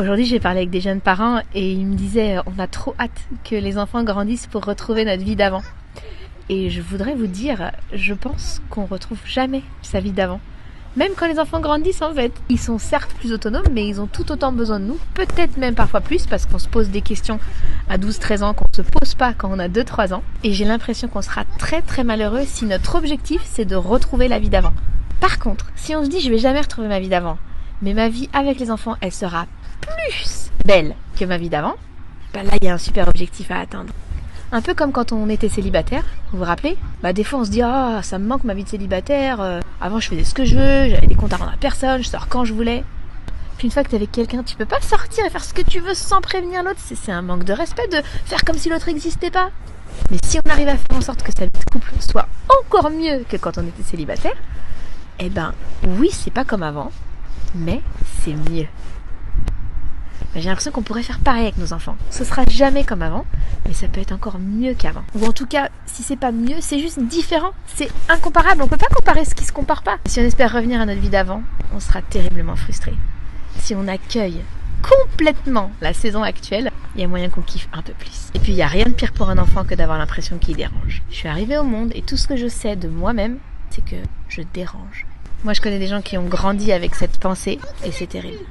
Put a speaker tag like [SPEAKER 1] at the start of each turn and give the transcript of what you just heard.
[SPEAKER 1] Aujourd'hui, j'ai parlé avec des jeunes parents et ils me disaient on a trop hâte que les enfants grandissent pour retrouver notre vie d'avant. Et je voudrais vous dire, je pense qu'on retrouve jamais sa vie d'avant. Même quand les enfants grandissent en fait. Ils sont certes plus autonomes, mais ils ont tout autant besoin de nous, peut-être même parfois plus, parce qu'on se pose des questions à 12-13 ans qu'on ne se pose pas quand on a 2-3 ans. Et j'ai l'impression qu'on sera très très malheureux si notre objectif c'est de retrouver la vie d'avant. Par contre, si on se dit je vais jamais retrouver ma vie d'avant, mais ma vie avec les enfants elle sera plus belle que ma vie d'avant, bah là il y a un super objectif à atteindre. Un peu comme quand on était célibataire, vous vous rappelez ? Des fois on se dit ah ça me manque ma vie de célibataire, avant je faisais ce que je veux, j'avais des comptes à rendre à personne, je sors quand je voulais. Puis une fois que t'es avec quelqu'un, tu peux pas sortir et faire ce que tu veux sans prévenir l'autre, c'est un manque de respect de faire comme si l'autre n'existait pas. Mais si on arrive à faire en sorte que sa vie de couple soit encore mieux que quand on était célibataire, eh ben oui c'est pas comme avant, mais c'est mieux. J'ai l'impression qu'on pourrait faire pareil avec nos enfants. Ce sera jamais comme avant, mais ça peut être encore mieux qu'avant. Ou en tout cas, si c'est pas mieux, c'est juste différent. C'est incomparable. On peut pas comparer ce qui se compare pas. Si on espère revenir à notre vie d'avant, on sera terriblement frustré. Si on accueille complètement la saison actuelle, il y a moyen qu'on kiffe un peu plus. Et puis il y a rien de pire pour un enfant que d'avoir l'impression qu'il dérange. Je suis arrivée au monde et tout ce que je sais de moi-même, c'est que je dérange. Moi je connais des gens qui ont grandi avec cette pensée et c'est terrible.